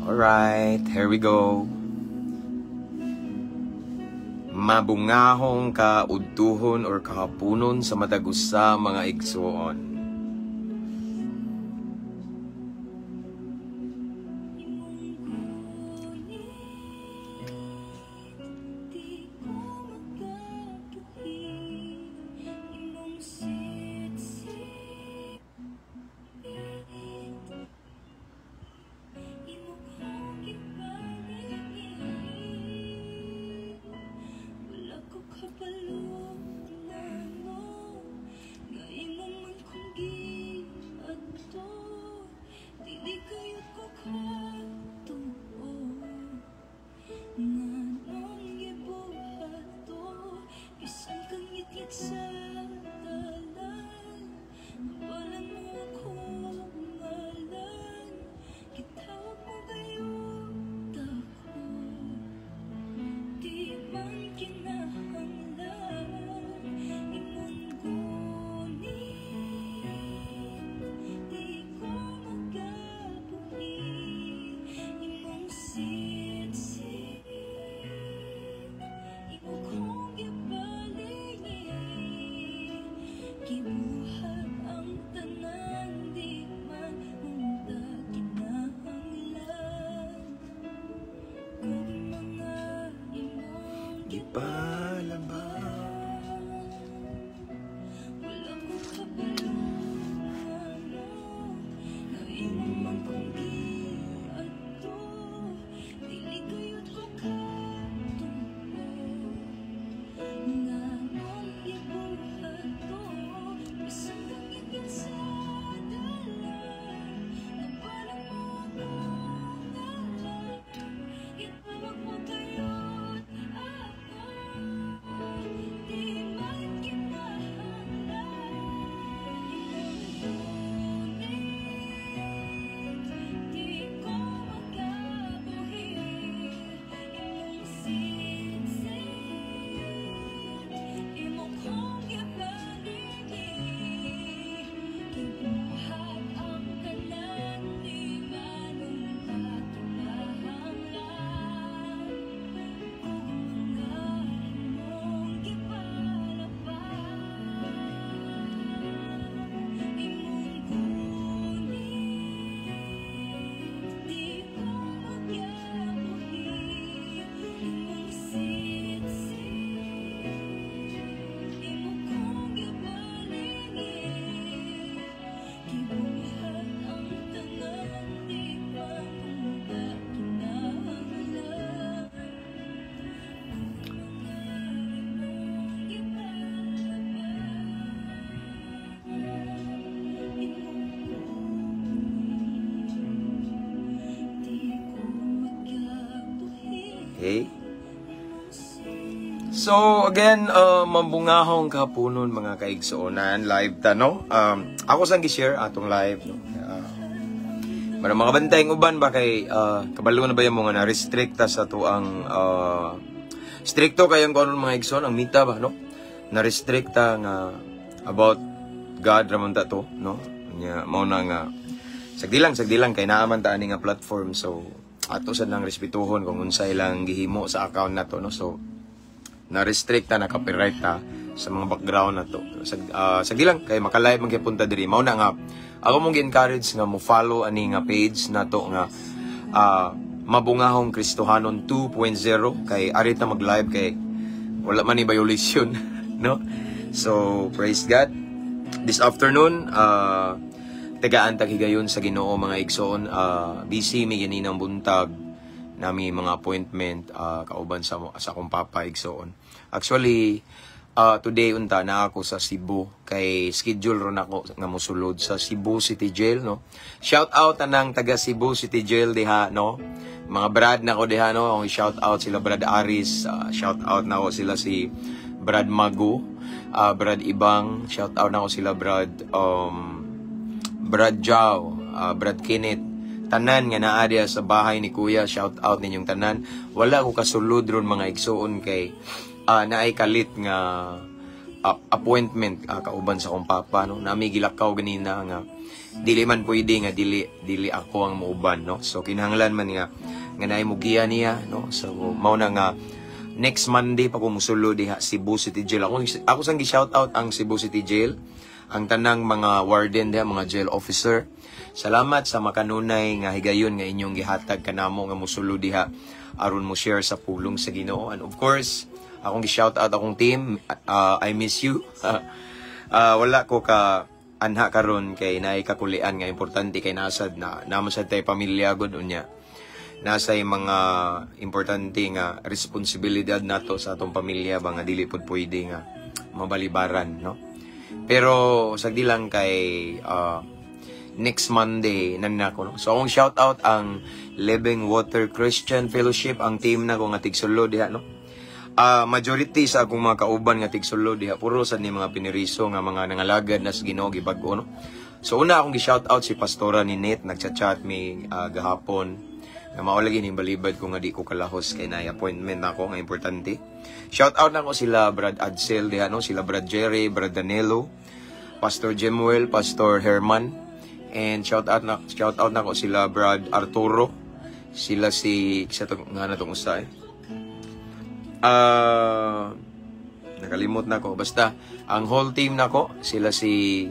Alright, here we go. Mabungahong kaudtuhon or kahapunon sa matag usa mga igsoon. Okay? So, again, mambungahong kapunon mga kaigsuonan, live ta, no? Ako sang gi-share atong live, no? Mga bantayng uban ba kay, kabalo na ba yung mga na-restrict sa to ang, stricto kayang kung mga igsoon, ang mita ba, no? Na-restrict nga about God ramon ta to, no? Mauna nga, sagdilang kay naaman ta ani nga platform, so, ato sa nang respetuhon kung unsay lang gihimo sa account na to, no? So, na-restrict na copyright ta sa mga background na to. Sagdilang kay makalive man kay punta diri. Mao na nga ako mong gi-encourage nga mo follow ani nga page na to nga Mabungahong Kristohanon 2.0 kay arit na mag-live kay wala man ni violation, no? So, praise God. This afternoon, tagaan ta higayon sa Ginoo mga igsoon, busy mi ganinang buntag nami mga appointment kauban sa akong papa igsoon. Actually, today unta na ako sa Cebu kay schedule ron ako nga mosulod sa Cebu City Jail, no. Shout out anang taga Cebu City Jail diha, no. Mga brad na ko diha, no. Ang shout out sila Brad Aris, shout out na ko sila si Brad Magu, Brad Ibang, shout out na ko sila Brad Jao, Brad Kenneth, tanan nga naa diha sa bahay ni Kuya, shout out ninyong tanan. Wala ko kasulod ron mga igsoon kay naay kalit nga appointment kauban sa akong papa, no? Nami gilakaw ganina nga dili man pwede nga dili ako ang muuban, no? So kinahanglan man nga naay mugiya niya, no? So mao na nga next Monday pa ko musulo diha Cebu City Jail. Ako sang gi-shout out ang Cebu City Jail, ang tanang mga warden diha, mga jail officer. Salamat sa makanunay nga higayon nga inyong gihatag kanamo nga musulo diha aron mo share sa pulong sa Ginoo. And of course, akong gi-shout out akong team. I miss you. Wala ko ka anha karon kay naay kakulian nga importante kay nasad na namasad tay pamilya gud unya. Nasay mga importante nga responsibilidad nato sa atong pamilya ba nga dili pud pwede nga mabalibaran, no? Pero sagdi lang kay next Monday nanako, no? So akong shout out ang Living Water Christian Fellowship, ang team na ko nga tigsulo diha, no? Majority sa akong mga kauban nga tigsulo diha puro sad ni mga piniriso nga mga nangalagad na sa Ginoo gibag-o, no? So una akong gi-shout out si Pastora ni Net, nagchat-chat mi gahapon nga mao lagi ning balibad ko nga di ko kalahos kay naay appointment nako nga importante. Shout out nako sila Brad Adsel diha, no? Sila Brad Jerry, Brad Danilo, Pastor Jemuel, Pastor Herman, and shout out nako sila Brad Arturo, sila si sa nga natong usa nakalimot na ko. Basta, ang whole team na ko, sila si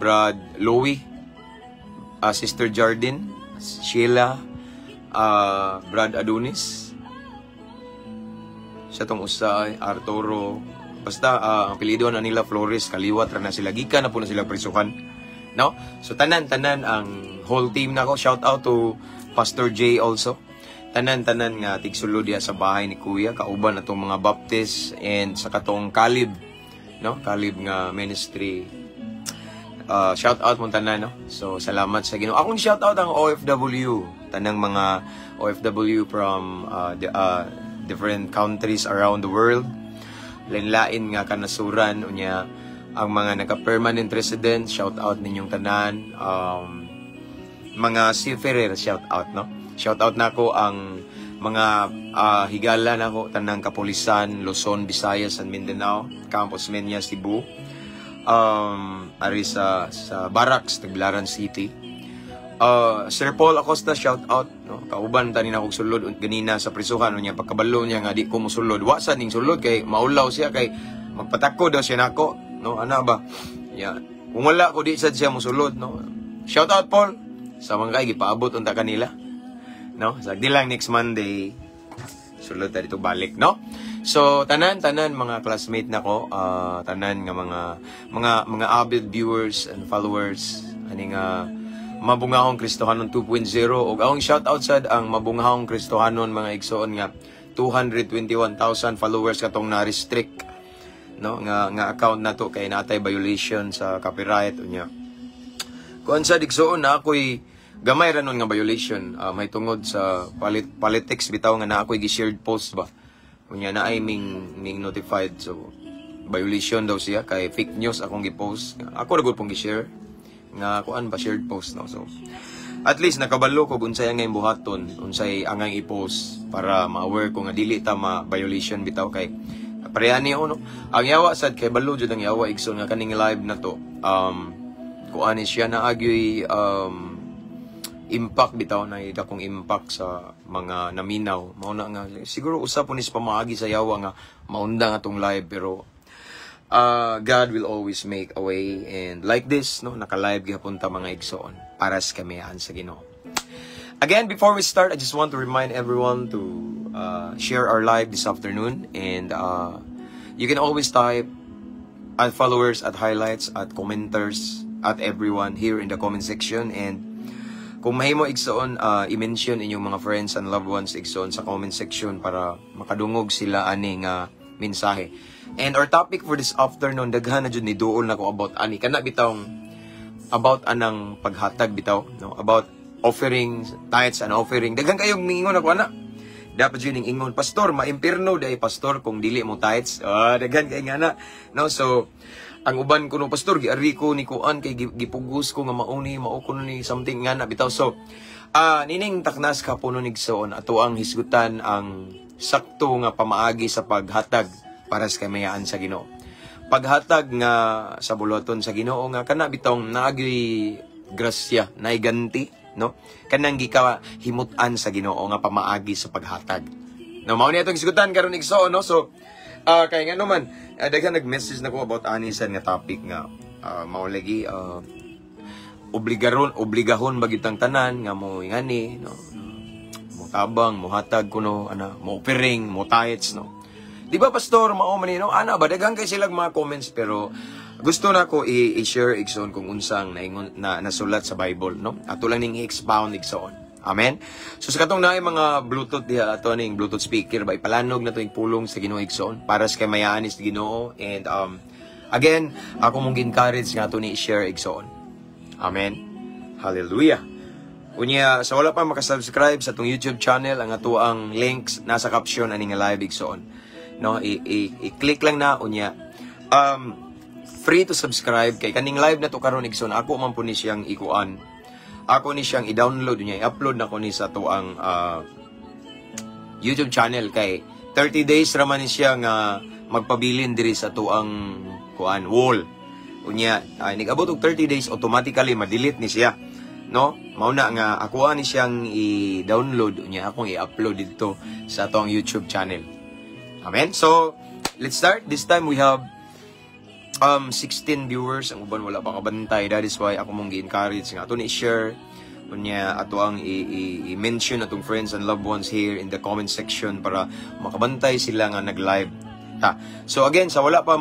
Brad Louie, Sister Jardine, Sheila, Brad Adonis, sa tong usa Arturo. Basta, ang apelyido na nila Flores, kaliwat ra na sila, gikan na po na sila prisuhan, no? So, tanan ang whole team na ko. Shout out to Pastor J also. Tanan nga tigsulo diha sa bahay ni Kuya, kauban atong mga Baptist and sa katong Kalib, no? Kalib nga ministry. Shout out mo tanan, no? So salamat sa Ginoo. Akong shout out ang OFW, tanang mga OFW from different countries around the world. Lain-lain nga kanasuran unya ang mga naka-permanent resident, shout out ninyong tanan. Mga seafarer, shout out, no? Shoutout na ko ang mga higala na ko tanang kapulisan, Luzon, Visayas, and Mindanao, Campos Menia, Cebu, ari sa Barracks, Tagbilaran City. Sir Paul Acosta, shoutout, no? Kauban tanin akong sulod ganina sa prisuhan niya, pagkabalo niya nga di ko musulod. Wasan ning sulod kay maulaw siya kay magpatakko daw siya nako, no? Ana ba? Yeah. Kung wala ko di sad siya musulod, no? Shoutout Paul sa mga kay gipaabot unta kanila. No? Sagdi lang next Monday sulod ta dito balik, no? So tanan mga classmate nako, tanan nga mga avid viewers and followers ani nga Mabungahong Kristohanon 2.0, ug akong shout out sad ang Mabungahong Kristohanon mga igsoon nga 221,000 followers katong na-restrict, no? nga account nato kay natay violation sa copyright unya. Kuan sa igsoon na ako'y gamay ra nun nga violation, may tungod sa politics bitaw nga na ako'y gi-shared post ba. Kunya na ay ming notified, so violation daw siya kay fake news akong gi-post. Ako ra gud pong gi-share nga kuan ba shared post, no? So at least nakabalo ko unsay angay buhaton, unsay angay i-post para ma-aware ko nga dili ta ma-violation bitaw kay pareha niyo, no? Ang yawa sad kay balo jud ang yawa igsoon nga kaning live na to. Kuan ni siya na agyoy impact bitaw na akong impact sa mga naminaw. Mauna nga siguro usap po nis pamaagi sa yawa nga maunda nga tong live, pero God will always make a way, and like this, no, naka-live gihapon ta mga igsoon para sa kamiyahan sa Ginoo. Again, before we start, I just want to remind everyone to share our live this afternoon, and you can always type at followers, at highlights, at commenters, at everyone here in the comment section. And kung mahimo igsoon, i-mention inyong mga friends and loved ones igsoon sa comment section para makadungog sila ani nga mensahe. And our topic for this afternoon, daghan na jud ni duol na ko about ani kana bitawng about anang paghatag bitaw, no? About offering, tithes and offering. Daghan kayong ningon ako ana. Dapat jud ning ingon, pastor, maimpirno day pastor kung dili mo tithes. Daghan kay nga na, no? So ang uban ko no pastor giari ko ni kuan kay gipugos ko nga mauni maukon ni something nga na bitaw. So nining taknas ka puno nigsoon ato ang hisgutan ang sakto nga pamaagi sa paghatag para sa kamayaan sa Ginoo. Paghatag nga sa buloton sa Ginoo nga kana bitong naagi grasya, naiganti, no? Kanang gika himutan sa Ginoo nga pamaagi sa paghatag. No, mao ni atong isgutan karon igsoon, no? So, kay nga naman, daghan nag-message na ko about anisan nga topic nga mao lagi obligahon bagitang tanan nga mo ingani, no? Mo tabang, mo hatag kuno ana, mo offering, mo tithes, no? Di ba pastor, mao man no? Ana ba daghang kay silang mga comments pero gusto na ko i-share igsoon kung unsang na nasulat sa Bible, no? Ato lang ning i-expound igsoon. Amen. So sa katong naay mga Bluetooth diha ato ning Bluetooth speaker ba ipalanog na to ing pulong sa Ginoo igsoon para sa kamayaan sa Ginoo, and again, ako mong encourage nga to ni i-share igsoon. Amen. Hallelujah. Unya, sa wala pa makasubscribe sa itong YouTube channel, ang ato ang links nasa caption ani nga live igsoon. No, i-click lang na unya. Free to subscribe kay kaning live na to karon igsoon. Ako man po ni siyang ikuan. Ako ni siyang i-download unya, i-upload na ko ni sa to ang YouTube channel kay 30 days ra man ni siya nga magpabilin diri sa to ang kuan wall. Unya, nag-abot og 30 days automatically ma-delete ni siya. No? Mauna nga ako ani siyang i-download unya akong i-upload dito sa atong YouTube channel. Amen. So, let's start. This time we have 16 viewers. Ang uban wala pa kabantay. That is why ako mong gi-encourage nga ato ni share unya ato ang i-mention atong friends and loved ones here in the comment section para makabantay sila nga nag-live. So again, sa wala pa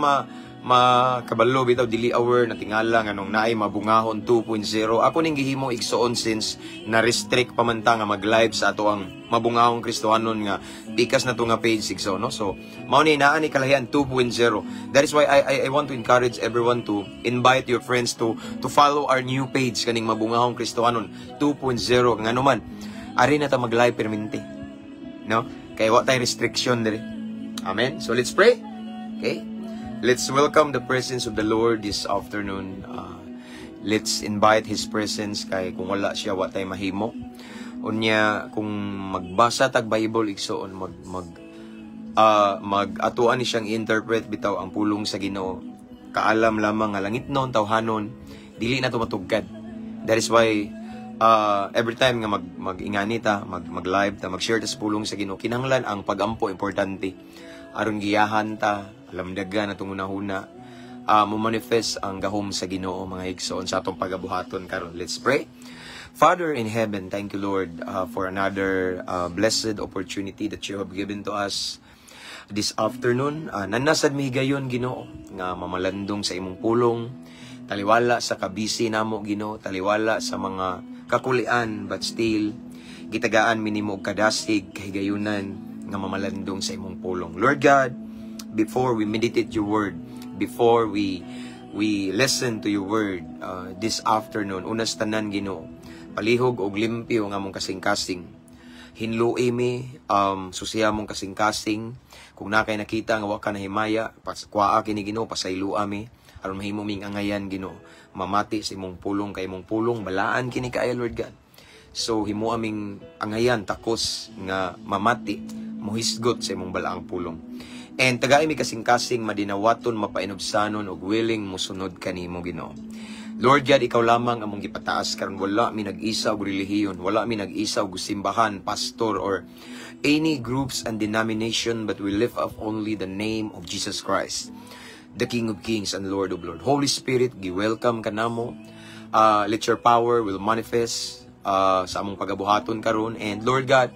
makabalo bitaw dili aware na tingala nga nung naay mabungahon 2.0, ako ning gihimo igsoon since na restrict pa man ta nga mag-live sa ato ang mabungahong Kristohanon nga pikas na to nga page igsoon, no? So mao ni naa ni kalahian 2.0. That is why I want to encourage everyone to invite your friends to follow our new page kaning mabungahong Kristohanon 2.0 nga naman ari na ta mag-live permente, no? Kay wa tay restriction diri. Amen. So let's pray. Okay? Let's welcome the presence of the Lord this afternoon. Let's invite His presence kay kung wala siya wa tay mahimo. Unya kung magbasa tag Bible igsoon mag-atuan ni siyang interpret bitaw ang pulong sa Ginoo. Kaalam lamang nga langit noon tawhanon dili na to matugkad. That is why every time nga mag-ingani ta, mag-live ta, mag-share ta sa pulong sa Ginoo, kinahanglan ang pagampo importante. Aron giyahan ta, alamdagan atong unahuna, mo manifest ang gahom sa Ginoo mga igsoon sa atong pagabuhaton karon. Let's pray. Father in heaven, thank you Lord for another blessed opportunity that you have given to us this afternoon. Nanasad mi higayon Ginoo nga mamalandong sa imong pulong, taliwala sa kabisi namo Ginoo, taliwala sa mga kakulian, but still gitagaan minimo og kadasig kahigayunan nga mamalandong sa imong pulong. Lord God, before we meditate your word, before we listen to your word this afternoon, unas tanan Ginoo, palihog og limpyo nga mong kasing-kasing. Hinluoy mi susiya mong kasing-kasing. Kung na kay nakita nga wa ka nahimaya, kuaa kini Ginoo, pasaylua mi aron mahimo ming angayan Ginoo, mamati sa imong pulong kay imong pulong balaan kini kaayo Lord God. So himo aming angayan takos nga mamati muhisgot sa imong balaang pulong. And tagay mi kasing-kasing madinawaton, mapainobsanon og willing musunod kanimo Ginoo. Lord God, ikaw lamang among gipataas karon. Wala mi nag-isa og relihiyon, wala mi nag-isa og simbahan, pastor or any groups and denomination, but we lift up only the name of Jesus Christ, the King of Kings and Lord of Lords. Holy Spirit, gi-welcome kanamo. Let your power will manifest sa among pagabuhaton karon. And Lord God,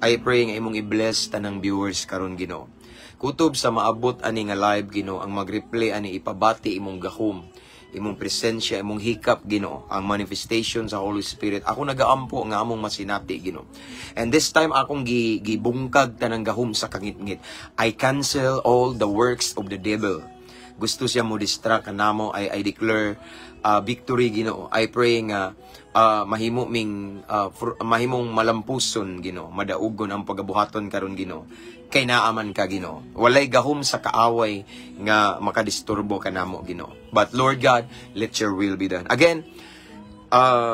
I pray nga imong i-bless tanang viewers karon Ginoo. Kutob sa maabot ani nga live Ginoo, ang mag-replay ani ipabati imong gahom, imong presensya, imong hikap Ginoo, ang manifestation sa Holy Spirit. Ako nagaampo nga among masinati Ginoo. And this time akong gibungkag tanang gahom sa kangitngit. I cancel all the works of the devil. Gusto siya mo distract kanamo. I declare victory Ginoo. I pray nga mahimong malampuson Ginoo, madaugon ang pagabuhaton karon Ginoo. Kay naaman ka Ginoo. Walay gahom sa kaaway nga makadisturbo kanamo Ginoo. But Lord God, let your will be done. Again,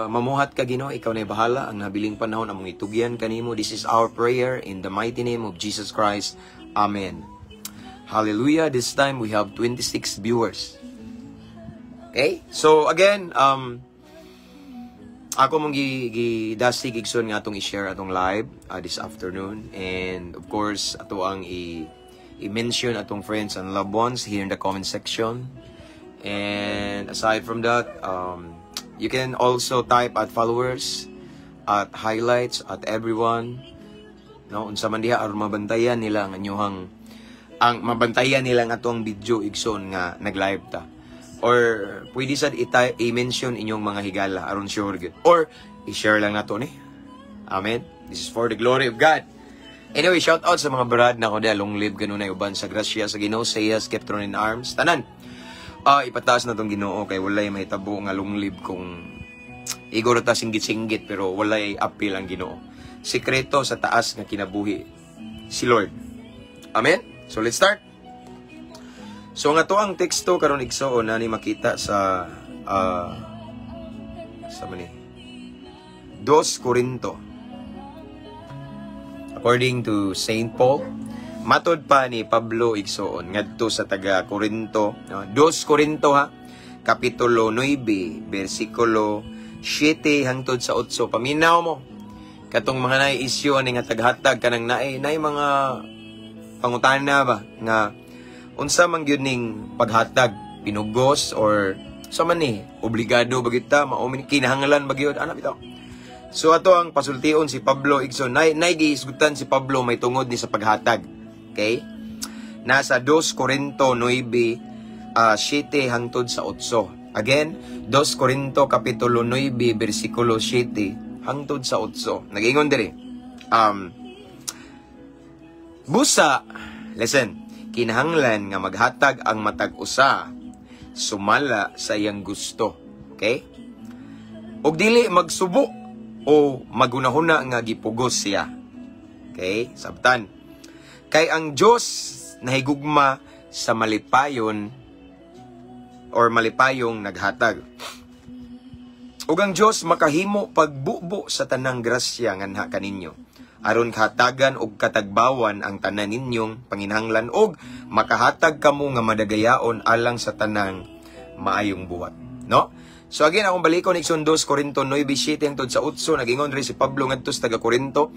mamuhat ka Ginoo, ikaw na bahala. Ang nabiling panahon among itugyan kanimo. This is our prayer in the mighty name of Jesus Christ. Amen. Hallelujah. This time we have 26 viewers. Okay? So again, ako mong gidasig igsoon nga atong i-share atong live this afternoon. And of course, ato ang i-mention atong friends and loved ones here in the comment section. And aside from that, you can also type at followers, at highlights, at everyone. No, unsa man diha aron mabantayan nila ang ang mabantayan nila nga atong video igsoon nga nag-live ta. Or pwede sad i-mention inyong mga higala aron sure good. Or i-share lang nato ni. Amen. This is for the glory of God. Anyway, shout out sa mga brad na ko dia long live ganunay uban sa grasya sa Ginoo, sayas kept thrown in arms. Tanan. Ipataas na tong Ginoo kay walay mahitabo nga long live kung igoro ta singgit-singgit pero walay appeal ang Ginoo. Sikreto sa taas nga kinabuhi si Lord. Amen. So let's start. So nga to ang teksto karon igsoon na ni makita sa mani 2 Corinto. According to Saint Paul, matod pa ni Pablo igsoon ngadto sa taga Corinto, 2 Corinto kapitulo 9 bersikulo 7 hangtod sa 8. Paminaw mo katong mga naay isyu ani nga taghatag kanang naay mga pangutana ba nga unsa man gyud ning paghatag pinugos or sa man ni obligado ba gyud ta mao kinahanglan ba gyud ana bitaw. So ato ang pasultion si Pablo igsoon nay gihisgutan si Pablo may tungod ni sa paghatag. Okay? Nasa 2 Corinto 9 7 hangtod sa 8. Again, 2 Corinto kapitulo 9 bersikulo 7 hangtod sa 8. Nag-ingon diri. Busa, listen, kinahanglan nga maghatag ang matag usa sumala sa iyang gusto. Okay? Og dili magsubo o magunahuna nga gipugos siya. Okay? Sabtan. Kay ang Dios nahigugma sa malipayon or malipayong naghatag. Ug ang Dios makahimo pagbubo sa tanang grasya nganha kaninyo aron kahatagan og katagbawan ang tanan ninyong panginahanglan og makahatag kamo nga madagayaon alang sa tanang maayong buhat. No? So again, akong balikon igsoon 2 Corinto 9:7 hangtod sa 8, nagingon rin si Pablo ngadto sa taga Corinto,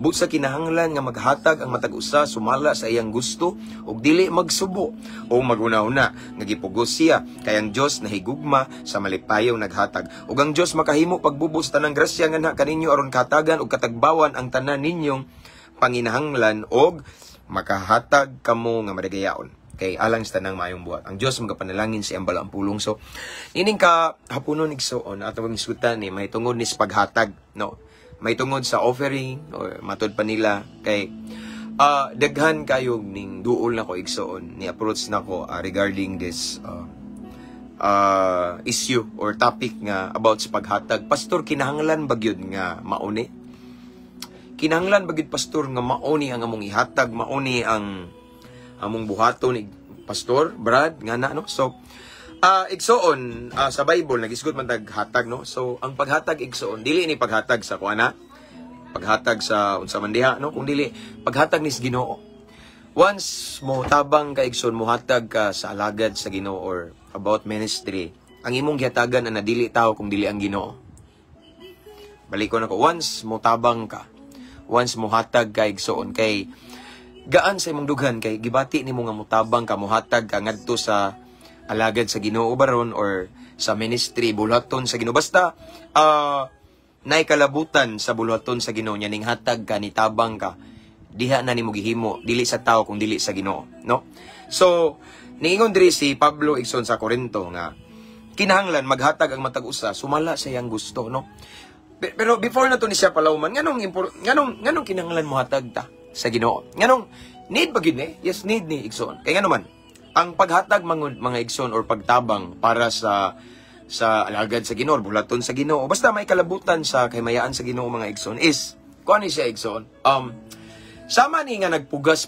busa kinahanglan nga maghatag ang matag usa sumala sa iyang gusto ug dili magsubo o magunahuna nga gipugos siya kay ang Dios nahigugma sa malipayong naghatag. Ug ang Dios makahimo pagbubo sa tanang grasya nganha kaninyo aron kahatagan og katagbawan ang tanan ninyong panginahanglan og makahatag kamo nga madagayaon kay alang sa tanang maayong buhat. Ang Dios magapanalangin sa iyang balaang pulong. So ining ka hapunon igsoon ato ang isgutan ni may tungod ni sa paghatag, no. May tungod sa offering or matod pa nila kay daghan kayo ning duol nako igsoon ni approach nako regarding this issue or topic nga about sa paghatag. Pastor, kinahanglan ba gyud nga mauni? Kinahanglan ba gyud pastor nga mauni ang among ihatag, mauni ang among buhaton ni pastor, Brad, nga na, no? So, igsoon, sa Bible, nag-isgot man taghatag, no? So, ang paghatag igsoon, dili ni paghatag sa kuana, paghatag sa unsa man diha, no? Kung dili, paghatag ni sa Ginoo. Once mo tabang ka igsoon, mo hatag ka sa alagad sa Ginoo or about ministry, ang imong gihatagan na dili tao kung dili ang Ginoo. Balikon ako, once mo tabang ka, once mo hatag ka igsoon, kay gaan sa imong dughan kay gibati nimo nga mutabang ka mohatag ka ngadto sa alagad sa Ginoo baron or sa ministry bulhaton sa Ginoo basta nay kalabutan sa bulhaton sa Ginoo nya ning hatag ka ni tabang ka diha na nimo gihimo dili sa tao kung dili sa Ginoo, no? So niingon diri si Pablo igsoon sa Corinto nga kinahanglan maghatag ang matag usa sumala sa iyang gusto, no? Pero before na to ni siya palawman nganong kinahanglan mo hatag ta sa Ginoo. Nganong need ba gid ni? Yes, need ni igsoon. Kay ngano man ang paghatag mga igsoon or pagtabang para sa alagad sa Ginoo, bulaton sa Ginoo, basta may kalabutan sa kahimayaan sa Ginoo mga igsoon is kuan ni siya igsoon. Sama ni nga nagpugas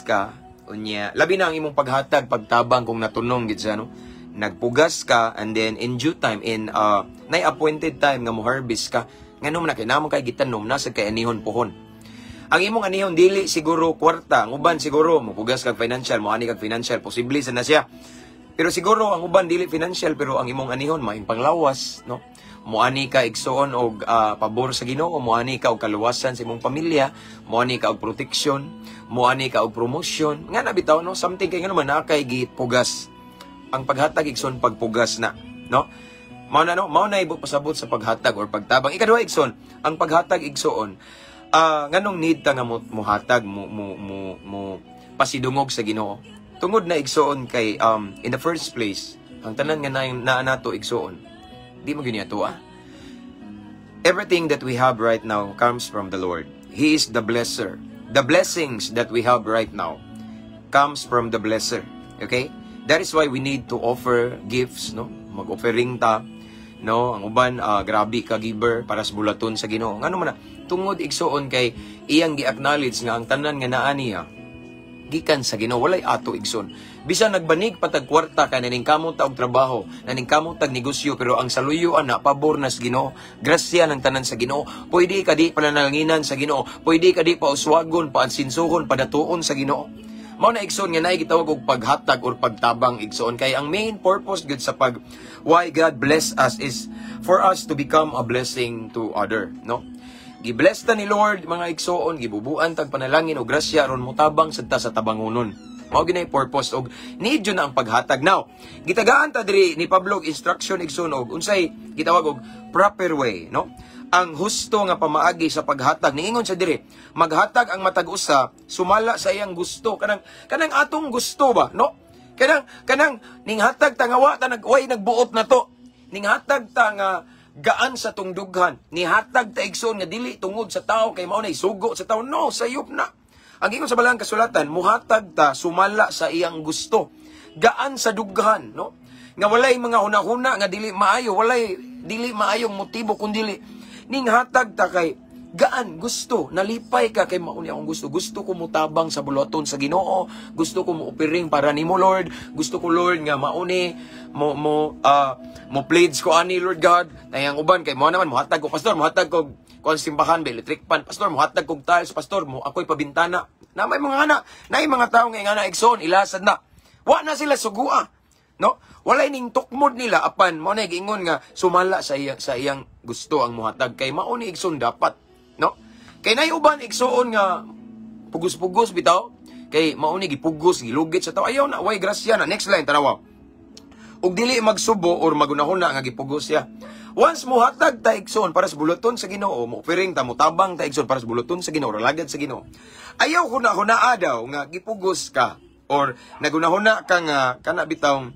ka unya labi na ang imong paghatag pagtabang kung natunong gid sa no. Nagpugas ka and then in due time in nay appointed time nga mo harvest ka. Ngano man na kay namang kay gitanom nasa kay anihon pohon. Ang imong anihon dili siguro kwarta, ang uban siguro mupugas kag financial, moani kag financial, posible sa na siya. Pero siguro ang uban dili financial pero ang imong anihon maing panglawas, no? Moani ka igsoon og pabor sa Ginoo, moani ka og kaluwasan sa imong pamilya, moani ka og protection, moani ka og promotion. Nga na bitaw no, something kay ngano man kay gipugas. Ang paghatag igsoon pagpugas na, no? Mao na ibot pasabot sa paghatag or pagtabang. Ikaduha igsoon, ang paghatag igsoon nganong need ta nga mohatag mo pasidungog sa Ginoo. Tungod na igsoon kay in the first place, ang tanan nga naa nato igsoon. Di mo giniato Everything that we have right now comes from the Lord. He is the blesser. The blessings that we have right now comes from the blesser. Okay? That is why we need to offer gifts, no? Mag-offering ta, no? Ang uban grabe ka giver para sa bulaton sa Ginoo. Ngano man na tungod igsoon kay iyang gi-acknowledge nga ang tanan nga naa niya gikan sa Ginoo, walay ato igsoon. Bisan nagbanig patag kwarta kay naning kamot og trabaho, naning kamot tag negosyo, pero ang saluyuan na pabor na sa Ginoo, grasya ng tanan sa Ginoo. Pwede ka di pananalanginan sa Ginoo, pwede ka di pauswagon, paansinsuhon, padatuon sa Ginoo. Mao na igsoon nga naay gitawag og paghatag or pagtabang igsoon kay ang main purpose gud sa why God bless us is for us to become a blessing to other, no? Gibless ta ni Lord mga igsoon, gibubuan tag panalangin og grasya aron motabang sadta sa tabangonon. Mao ginay purpose og need yun na ang paghatag. Now, gitagaan ta diri ni Pablo instruction igsoon og unsay gitawag og proper way, no? Ang husto nga pamaagi sa paghatag niingon sa diri, maghatag ang matag usa sumala sa iyang gusto, kanang atong gusto ba, no? Kanang ninghatag ta nga wa ta way nagbuot na to. Ninghatag ta nga gaan sa tungdughan, nihatag ta igsoon nga dili tungod sa tao kay mao na isugo sa tao, no, sayop na. Ang ingon sa balang kasulatan, muhatag ta sumala sa iyang gusto, gaan sa dughan, no? Nga walay mga hunahuna nga dili maayo, walay dili maayong motibo kundi ninghatag ta kay gaan, gusto, nalipay ka kay mao ni akong gusto. Gusto ko mutabang sa bulaton sa Ginoo, gusto ko mo-offering para nimo Lord, gusto ko Lord nga mauni mo pledge ko ani Lord God. Tayang uban kay mo naman muhatag ko pastor, muhatag ko kon simbahan be electric pan pastor, muhatag kog tiles pastor, mo ako'y pabintana. Na may mga tao nga na igsoon ilasad na. Wa na sila sugua, no? Walay ning tukmod nila apan mo na giingon nga sumala sa iyang gusto ang muhatag kay mao ni igsoon dapat, no? Kay nay uban igsoon nga pugos-pugos bitaw kay mao ni gipugos gilugit sa tao, ayaw na way grasya na. Next line tanawa. Ug dili magsubo or magunahuna nga gipugos siya. Once mo hatag ta igsoon para sa bulaton sa Ginoo, mo offering ta mo tabang ta igsoon para sa bulaton sa Ginoo, lagad sa Ginoo. Ayaw hunahuna daw nga gipugos ka or nagunahuna ka nga kana bitaw.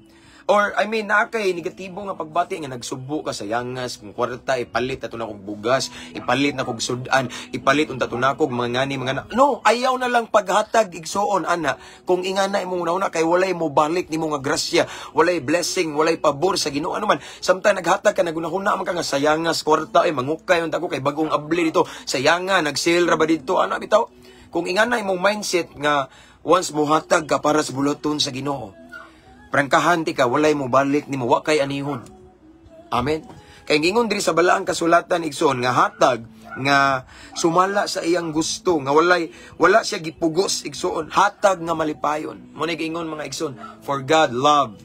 Or, nakay negatibo nga pagbati nga nagsubo ka sa yangas, kung kwarta, ipalit na ito na kong bugas, ipalit na kong sudan, ipalit unta ito na kong mga ngani, mga na. No, ayaw na lang paghatag, igsoon, ana. Kung ingana imong una kay walay mo balik ni mga grasya, walay blessing, walay pabor sa Ginoo. Ano man, samtang naghatag ka, nagunahuna man ka nga sa yangas, kwarta, mangukay, unta ko kay bagong abli dito, sa yanga, nag-sale ra ba dito, ano bitaw? Kung ingana imong mindset nga, once mo hatag ka para sa bulaton sa Ginoo, prangkahan ti ka, walay mo balik ni mo, wa kay anihon. Amen. Kay gingon diri sa balaang kasulatan igsoon nga hatag nga sumala sa iyang gusto, nga wala siya gipugos igsoon, hatag nga malipayon. Mo ni gingon mga igsoon, for God love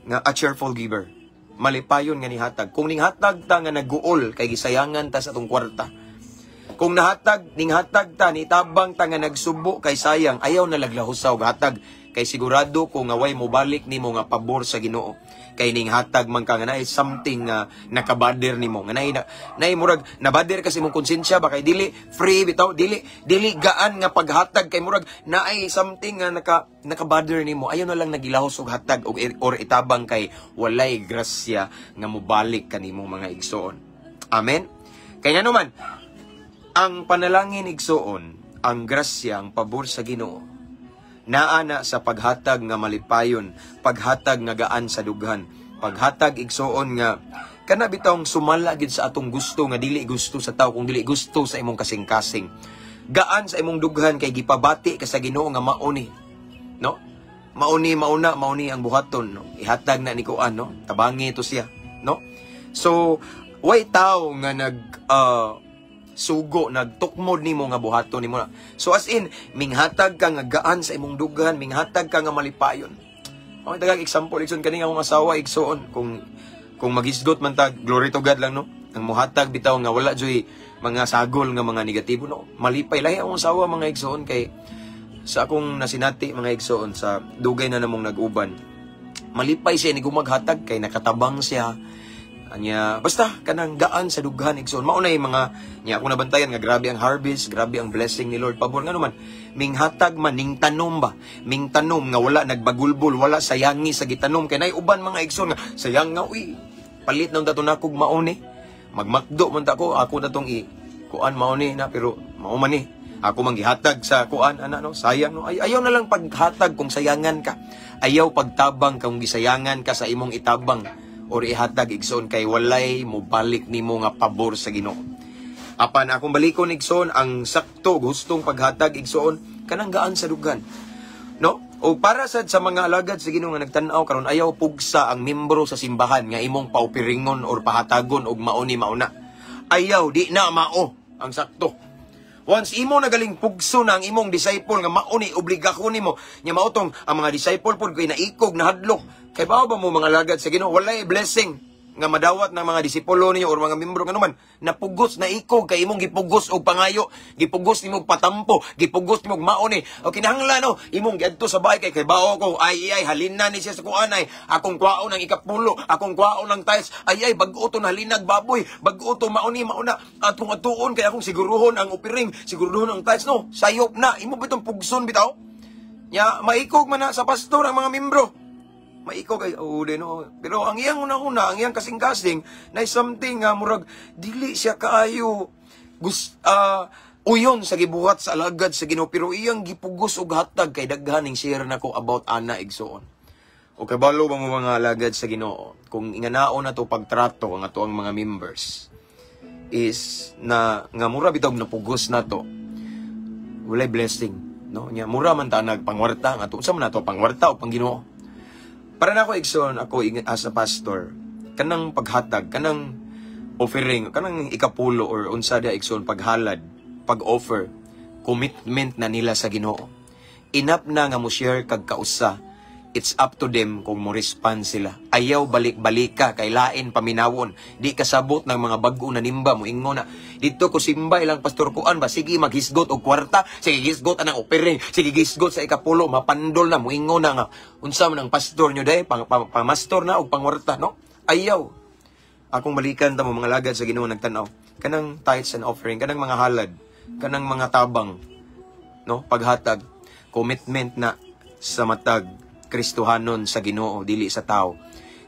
nga a cheerful giver. Malipayon nga ni hatag. Kung ning hatag ta nga naguol kay gisayangan ta sa atong kwarta. Kung ninghatag ta ni tabang ta nga nagsubo kay sayang, ayaw na laglahusaw hatag. Kay sigurado ko nga way mo balik nimo nga pabor sa Ginoo. Kay ning hatag man ka nga naay something nga nakabader nimo. Nga naay murag nabader kasi mong konsensya ba kay dili free bitaw, dili gaan nga paghatag kay murag naay something nga nakabader nimo. Ayaw na lang nagilahos og hatag or itabang kay walay grasya nga mobalik kanimo mga igsoon. Amen. Kay ngano man ang panalangin igsoon, ang grasya, ang pabor sa Ginoo naana sa paghatag nga malipayon, paghatag nga gaan sa dughan, paghatag igsoon nga kana bitawng sumala gid sa atong gusto nga dili gusto sa tao kung dili gusto sa imong kasing-kasing. Gaan sa imong dughan kay gipabati ka sa Ginoo nga mauni, no? Mauni ang buhaton, no? Ihatag na ni kuan, no? Tabangi to siya, no? So, way tao nga sugo, nagtukmod nimo nga buhaton nimo na. So as in, minghatag ka nga gaan sa imong dugan, minghatag ka nga malipayon. Okay, daghang example, igsoon kani nga akong asawa, igsoon, kung magisgot man tag, glory to God lang, no? Ang muhatag bitaw nga wala joy mga sagol nga mga negatibo, no? Malipay lahi akong asawa mga igsoon kay sa akong nasinati mga igsoon sa dugay na namong nag-uban. Malipay siya ni gumaghatag kay nakatabang siya. Anya basta kanang gaan sa dughan igsoon. Mao na mga nya ako nabantayan nga grabe ang harvest, grabe ang blessing ni Lord. Pabor nga naman minghatag man ning tanom ba. Ming tanom nga wala nagbagulbol, wala sayangi sa gitanom kay nay uban mga igsoon nga sayang nga uy. Palit na dato nakog mao ni. Magmakdo man ta ko ako na tong kuan mao ni na pero mao man ni. Ako manggihatag sa kuan ana no sayang no. Ayaw na lang paghatag kung sayangan ka. Ayaw pagtabang kung gisayangan ka sa imong itabang or ihatag igsoon kay walay mo balik nimo nga pabor sa Ginoo. Apan akong balikon igsoon ang sakto gustong paghatag igsoon kanang gaan sa dugan. No? O para sa mga alagad sa Ginoo nga nagtan-aw karon ayaw pugsa ang membro sa simbahan nga imong paupiringon or pahatagon og mauni mauna. Ayaw di na mao ang sakto. Once imo nagaling pugso na ang imong disciple nga mauni obligasyon nimo nya mautong ang mga disciple pud kay naikog na hadlok kay bao ba mo mga lagad sa Ginoo walay blessing nga madawat ng mga disipulo niyo or mga membro nga naman napugos na ikog kay imong gipugos og pangayo gipugos nimo patampo gipugos nimo mauni o kinahanglan no imong giadto sa bahay kay bao ko ay halina ni siya sa kuanay akong kwaon ng ikapulo akong kwaon ng tiles ay bag-o to halinag baboy bag-o to mauni mauna atong atuon kay akong siguruhon ang upiring siguruhon ang tiles no sayop na imo bitong pugson bitaw nya maikog man na sa pastor ang mga membro maiko kay no. Pero ang iyang una-una, ang iyang kasing-kasing na something nga murag dili siya kaayo uyon sa gibuhat sa alagad sa Ginoo pero iyang gipugos og hatag kay daghaning share nako about ana igsoon. O kay balo ba mo mga alagad sa Ginoo kung inganaon na to pagtrato ang ato ang mga members is na nga mura bitaw napugos na to. Walay blessing, no? Nya mura man ta nagpangwarta nga to. Unsa man nato pangwarta o pangginoo? Para na ako igsoon, ako as a pastor, kanang paghatag, kanang offering, kanang ikapulo or unsa dia igsoon paghalad, pag-offer, commitment na nila sa Ginoo. Enough na nga mo share kag kausa. It's up to them kung mo respond sila. Ayaw balik-balik ka, kay lain paminawon. Di kasabot ng mga bag-o na nimba mo ingon na. Dito ko simba ilang pastor kuan ba, sige maghisgot og kwarta, sige gisgot anang opering, sige gisgot sa ikapulo, mapandol na mo ingon na nga. Unsa man ang pastor nyo day, pamastor na og pangwarta, no? Ayaw. Akong balikan ta mo mga lagad sa Ginoo nagtan-aw. Kanang tithes and offering, kanang mga halad, kanang mga tabang, no? Paghatag, commitment na sa matag Kristohanon sa Ginoo dili sa tao.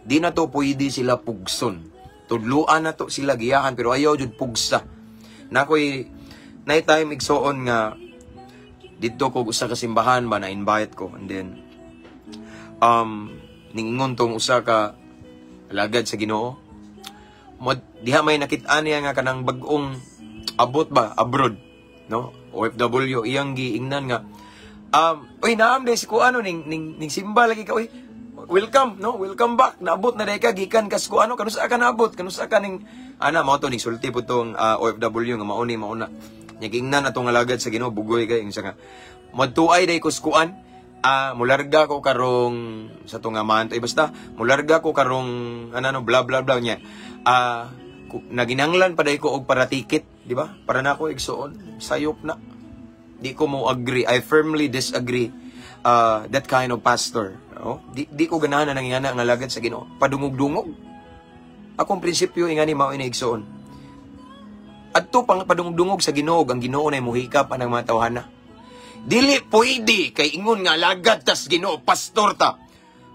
Di na to pwede sila pugson. Tudluan na to sila giyahan pero ayaw jud pugsa. Nakoy night time igsoon nga dito ko usa ka simbahan ba na invite ko and then ningon tong usa ka alagad sa Ginoo. Diha may nakit-an niya nga kanang bag-ong abot ba abroad, no? OFW iyang giingnan nga uy naam day si kuano ning simba lagi ka uy welcome no welcome back naabot na day ka gikan kas kuano kanusa ka naabot kanusa ka ning ana mao to ning sulti po tong OFW nga mauni mauna nyagingnan atong alagad sa Ginoo bugoy kay insa nga madtuay day kuskuan mularga ko karong sa to nga man basta mularga ko karong ano bla bla bla nya naginanglan pa day ko og para ticket di ba para nako igsuon sayop na. Di ko mo agree. I firmly disagree that kind of pastor. No? Di ko ganahan na nangingana ang alagad sa Ginoo. Padungog-dungog. Akong prinsipyo ingani mao ini igsoon. Adto pang padungog-dungog sa Ginoo ang Ginoo na muhikap anang mga tawhana. Dili pwede kay ingon nga alagad tas Ginoo pastor ta.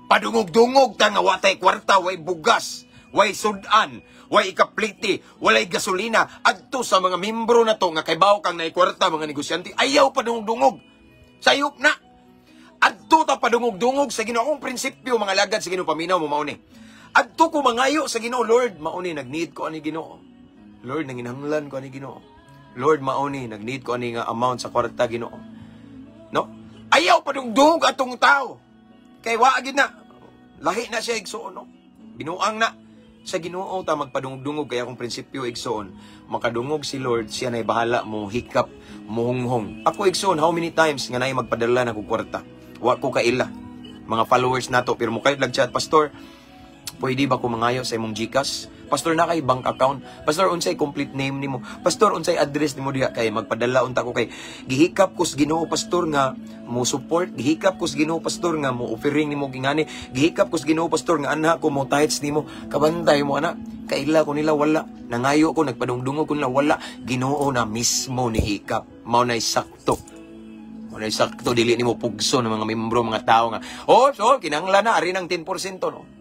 Padungog-dungog ta nga watay kwarta, way bugas, way sudan, way ikapliti, walay gasolina, adto sa mga membro na to nga kaybaw kang naikwarta mga negosyante, ayaw padungog-dungog. Sayop na. Adto ta padungog-dungog sa Ginoo akong prinsipyo mga lagad sa Ginoo paminaw mo mauni. Adto ko mangayo sa Ginoo, Lord, mauni nag-need ko ani Ginoo. Lord, nanginahanglan ko ani Ginoo. Lord, mauni nag-need ko ani nga amount sa kwarta Ginoo. No? Ayaw padungog atong tao. Kay wa gid na. Lahi na siya igsuon no. Binuang na. Sa Ginoo ta magpadungog-dungog kaya akong prinsipyo igsoon. Makadungog si Lord, siya na'y bahala mo hikap, muhunghong. Ako igsoon, how many times nga na'y magpadala na ko kwarta? Wa ko kaila. Mga followers nato, pero mo kayo nag-chat, Pastor, pwede ba ko mangayo sa imong GCash? Pastor, na kay bank account. Pastor, unsay complete name nimo. Pastor, unsay address nimo diha kay magpadala unta ko kay gihikap ko sa Ginoo Pastor nga mo support, gihikap ko sa Ginoo Pastor nga mo offering nimo gingani, gihikap ko sa Ginoo Pastor nga anha ko mo tithes nimo. Kabantay mo ana, kaila ko nila wala. Nangayo ko nagpadungdungog ko nila wala. Ginoo na mismo ni hikap. Mao nay sakto. Mao nay sakto dili nimo pugso ng mga membro mga tao nga. Oh, so kinahanglan na ari ng 10% no.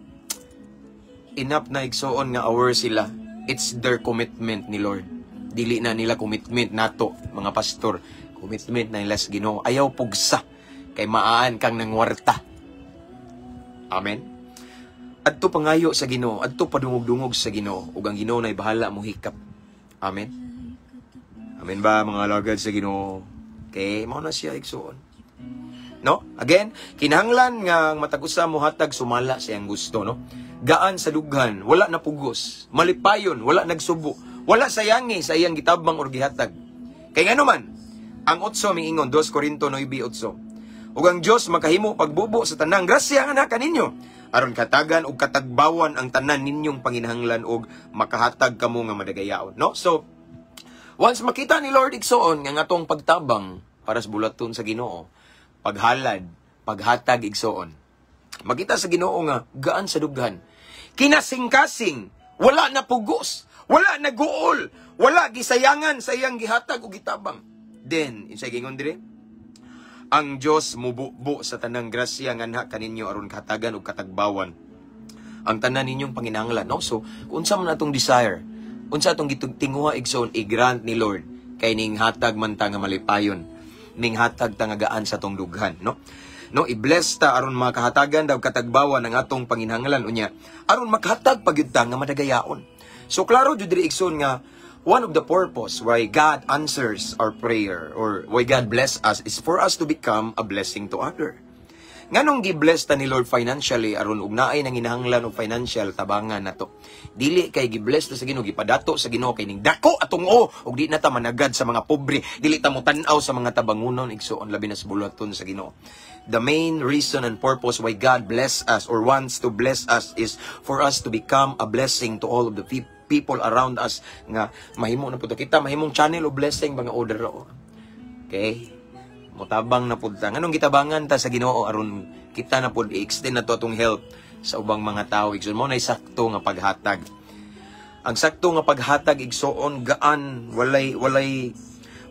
Enough na igsoon nga aware sila. It's their commitment ni Lord. Dili na nila commitment nato, mga pastor. Commitment na nila sa Ginoo. Ayaw pugsa. Kay maaan kang nangwarta. Amen? Adto pangayo sa Ginoo. Adto padungog-dungog sa Ginoo. Ug ang Ginoo na'y bahala mo hikap. Amen? Amen ba mga alagad sa Ginoo? Okay, mao na siya igsoon. No? Again, kinahanglan nga matagusa mo hatag sumala sa iyang gusto, no? Gaan sa dughan, wala na pugos. Malipayon, wala nagsubo. Wala sayangi sa iyang gitabang or gihatag. Kay ngano man, ang 8 miingon, 2 Corinto 9:8. Ug ang Dios makahimo pagbubo sa tanang grasya nga naka ninyo, aron katagan ug katagbawan ang tanan ninyong panginahanglan ug makahatag kamo nga madagayaon. No? So, once makita ni Lord igsoon nga atong pagtabang para sa bulaton sa Ginoo, paghalad, paghatag igsoon. Makita sa Ginoo nga gaan sa dughan. Kinasing-kasing, wala na pugos, wala na guol, wala gisayangan sa iyang gihatag o gitabang. Then, insay gingon dire, ang Dios mububo sa tanang grasya nga anha kaninyo aron kahatagan og katagbawan ang tanan ninyong panginahanglan. No? So, unsa man atong desire, unsa atong gitinguha igsoon i-grant ni Lord kay ning hatag man ta nga malipayon, ning hatag ta nga gaan sa atong dughan, no? No, i-bless ta aron makahatagan daw katagbawan ang atong panginahanglan unya aron makahatag pagyud ta nga madagayaon. So klaro jud diri igsoon nga one of the purpose why God answers our prayer or why God bless us is for us to become a blessing to other. Nganong gi-bless ta ni Lord financially aron ug naay nang hinahanglan og financial tabangan nato. Dili kay gi-bless ta sa Ginoo, gipadato sa Ginoo kay ning dako atong ug di na ta managad sa mga pobre, dili ta mo tan-aw sa mga tabangunon igsoon labi na sa bulaton sa Ginoo. The main reason and purpose why God bless us or wants to bless us is for us to become a blessing to all of the people around us nga mahimo na pud kita mahimong channel of blessing mga order. Okay? Mutabang na pud ta. Nganong gitabangan ta sa Ginoo aron kita na pud i-extend na to atong help sa ubang mga tawo igsoon. Mo nay sakto nga paghatag. Ang sakto nga paghatag igsoon gaan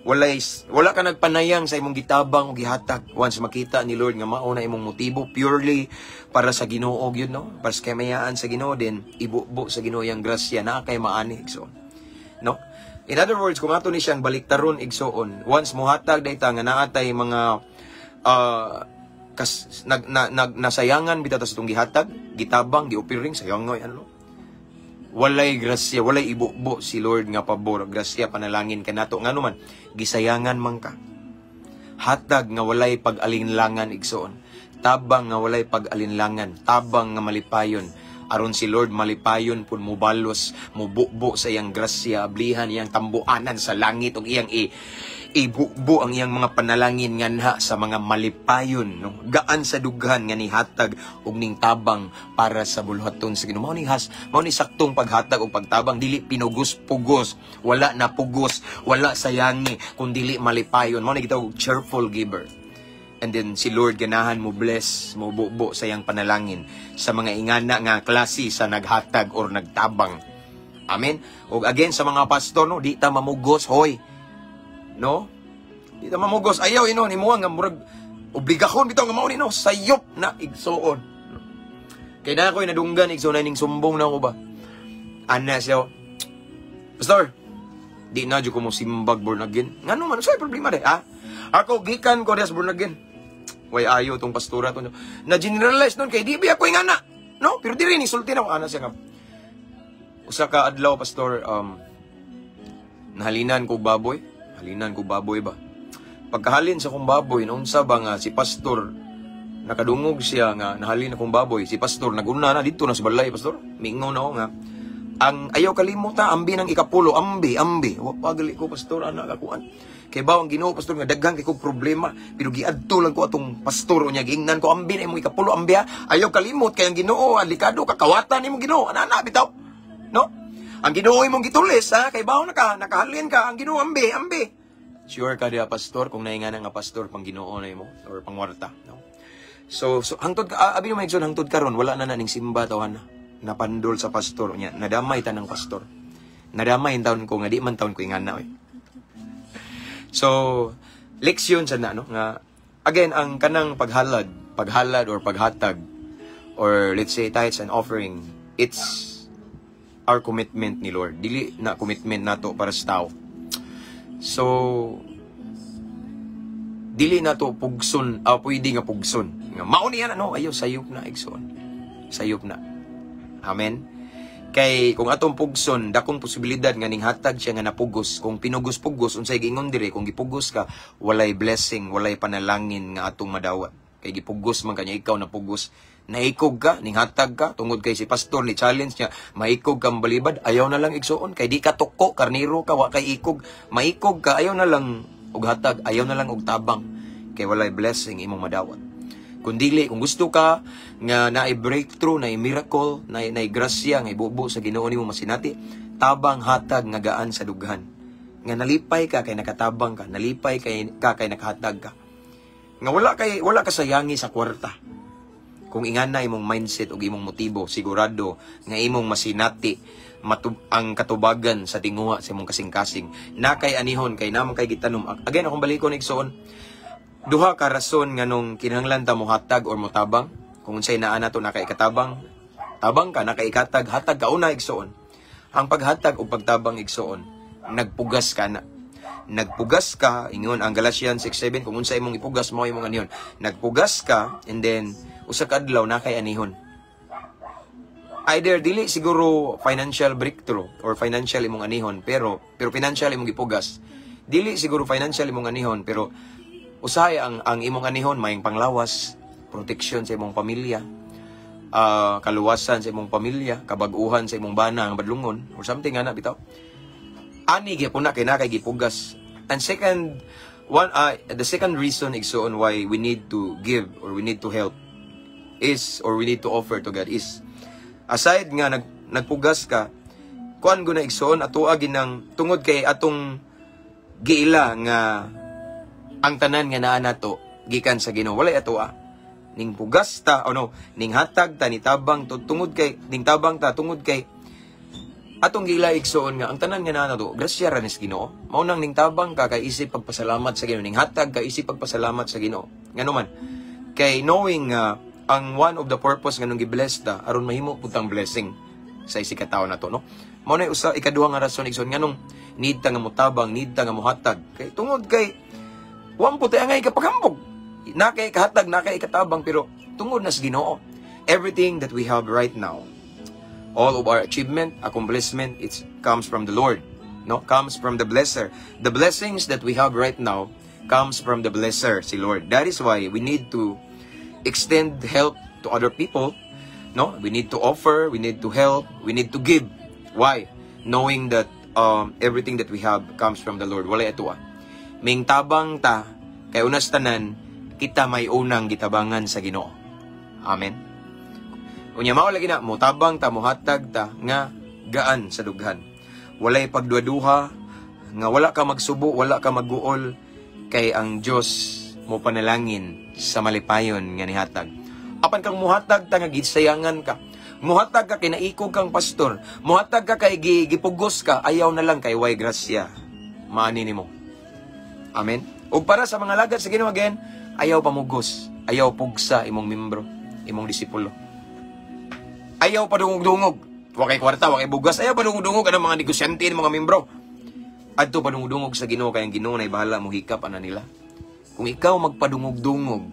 wala ka nagpanayang sa imong gitabang o gihatag. Once makita ni Lord nga mao na imong motibo purely para sa Ginoo gyud no, para sa kamayaan sa Ginoo din ibubo sa Ginoo yang grasya na kay maani igsoon. No? In other words, kung ato ni siyang baliktaron igsoon, once mohatag dayta nga naatay mga nasayangan bitaw sa itong gihatag, gitabang, giupiring, sayangoy, ano? Walay grasya, walay ibubo si Lord nga pabor, grasya, panalangin ka nato. Nga naman, gisayangan man ka. Hatag nga walay pag-alinlangan igsoon. Tabang nga walay pag-alinlangan. Tabang nga malipayon. Aron si Lord malipayon pun mubalos, mububo sa iyang grasya, ablihan iyang tambuanan sa langit, o iyang ibubo ang iyang mga panalangin nganha sa mga malipayon, no? Gaan sa dughan nga nihatag og ning tabang para sa bulhaton sa Ginoo. Mao ni saktong paghatag og pagtabang, dili pinugos-pugos, wala na pugos, wala sayangi, kun dili malipayon. Mao ni gitawag cheerful giver. And then si Lord ganahan mo bless, mo bubo sa iyang panalangin sa mga ingana nga klase sa naghatag or nagtabang. Amen. Og again sa mga pastor, no, di ta mamugos, hoy. No? Di ta mamugos. Ayaw ino ni mo nga murag obligahon bitaw nga mao ni no, sayop na igsuon. Kay na ako'y nadunggan igsuon ning sumbong na ko ba. Ana siya. Pastor, di na jud ko mo simbag born again. Ngano man say problema de, ha? Ako gikan ko des born again. Way ayo tong pastora to. Na generalize nun kay di ba ako ingana. No? Pero diri ni sulti na ko ana siya nga. Usa ka adlaw pastor nahalinan ko baboy. Halinan ko baboy ba. Pagkahalin sa kong baboy, naunsa ba nga si pastor nakadungog siya nga nahalin akong baboy. Si pastor naguna na dito na sa balay pastor. Miingon na ako nga ang ayaw kalimutan, ambi ng ikapulo, ambi. Wagali ko, pastor, anak akuan. Kay ba ang Ginoo, pastor, nga daghang kay kog problema, pero giadto lang ko atong pastor unya, giingnan ko, ambi na imong ikapulo, ambi ha. Ayaw kalimot, kay ang Ginoo, alikado, kakawatan imong Ginoo, ana bitaw. No? Ang Ginoo imong gitulis, ha? Kay ba nakahalin ka, ang Ginoo, ambi. Sure ka diya, pastor, kung naingan nga pastor, pang Ginoo na imo, or pangwarta, no? So hangtod ka, abi naman igsoon, hangtod karon wala na ning simba tawahan na. Napandol sa pastor niya, nadamay tanang pastor. Nadamay taon ko nga di man taon ko ingana eh. So leksyon sa na no nga again ang kanang paghalad or paghatag or let's say tithes and offering, it's our commitment ni Lord. Dili na commitment nato para sa tao. So dili nato pugson, pwede nga pugson. Nga mao niya no, ayo sayop na igsoon. Sayop na. Amen. Kay kung atong pugson, dakong posibilidad nga ning hatag siya nga napugos. Kung pinugos-pugos unsay giingon dire, kung gipugos ka, walay blessing, walay panalangin nga atong madawat. Kay gipugos man kanya ikaw napugos, naikog ka, ning hatag ka, tungod kay si pastor ni challenge niya, maikog kang balibad, ayaw na lang igsuon. Kay di ka tukko, karniro ka, wa kay ikog, maikog ka, ayaw na lang og hatag, ayaw na lang og tabang. Kay walay blessing imong madawat. Kung dili, kung gusto ka nga naay breakthrough, naay miracle, naay grasya, nga ibubo sa Ginoo nimo masinati, tabang hatag nga gaan sa dughan. Nga nalipay ka kay nakatabang ka, nalipay kay nakahatag ka. Nga wala ka sayangi sa kwarta. Kung ingana imong mindset ug imong motibo, sigurado nga imong masinati ang katubagan sa tinguha sa imong kasing-kasing. Na kay anihon kay namang kay gitanom. Again akong balikon igsoon. Duha ka rason nga nung kinahanglan ta mo hatag or mo tabang. Kung unsay naa nato nakaikatabang, tabang ka, nakaikatag, hatag ka una igsoon. Ang paghatag o pagtabang igsoon, nagpugas ka na. Nagpugas ka, ingon ang Galatians 6:7, kung unsay imong ipugas mo imong anihon. Nagpugas ka, and then usa ka adlaw na kay anihon. Either dili siguro financial breakthrough or financial imong anihon, pero financial imong ipugas. Dili siguro financial imong anihon, pero usahay ang imong anihon, mayang panglawas, proteksyon sa imong pamilya, kaluwasan sa imong pamilya, kabag-uhan sa imong bana, ang badlungon, or something nga na, bitaw. Ani, gyapon na, kay na kay gipugas. And the second reason igsoon why we need to give or we need to help is, or we need to offer to God is, aside nga nagpugas ka, kuan guna igsoon, ato ginang tungod kay atong giila nga ang tanan nga naa nato gikan sa Ginoo, walay atoa. Ning pugas ta ning hatag ta ni tabang tungod kay ning tabang ta tungod kay atong gila igsoon nga ang tanan nga naa nato grasya ra ni sa Ginoo. Mao nang ning tabang ka kay isip pagpasalamat sa Ginoo, ning hatag ka isip pagpasalamat sa Ginoo. Ngano man kay knowing ang one of the purpose nga nung gi-bless ta aron mahimo putang blessing sa isig ka tawo nato, no? Mao na usa ikaduha nga rason igsoon nganong need ta nga motabang, need ta nga mohatag. Kay tungod kay wang puti angay kapagambog. Nakay kahatag, nakay katabang, pero tungod na sa Ginoo. Everything that we have right now, all of our achievement, accomplishment, it comes from the Lord. No? Comes from the blesser. The blessings that we have right now comes from the blesser, si Lord. That is why we need to extend help to other people. No? We need to offer, we need to help, we need to give. Why? Knowing that everything that we have comes from the Lord. Walay atoa. Ming tabang ta, kay unas tanan, kita may unang gitabangan sa Ginoo. Amen. Unya mao lagi na, motabang ta, mohatag ta, nga gaan sa dughan. Walay pagduaduha, nga wala ka magsubo, wala ka magguol, kay ang Dios mo panalangin sa malipayon nga nihatag. Apan kang muhatag ta nga gisayangan ka, muhatag ka kay naikog kang pastor, muhatag ka kay gipugos ka, ayaw na lang kay way grasya. Maani nimo. Amen. O para sa mga lagad sa Ginoo again, ayaw pamugos, ayaw pugsa imong membro, imong disipulo. Ayaw padungog-dungog, wa kay kwarta, wa kay bugas, ayaw padungog-dungog kanang mga negosyante ng mga membro. Adto padungog-dungog sa Ginoo kay ang Ginoo nay bahala mo hikap ana nila. Kung ikaw magpadungog-dungog,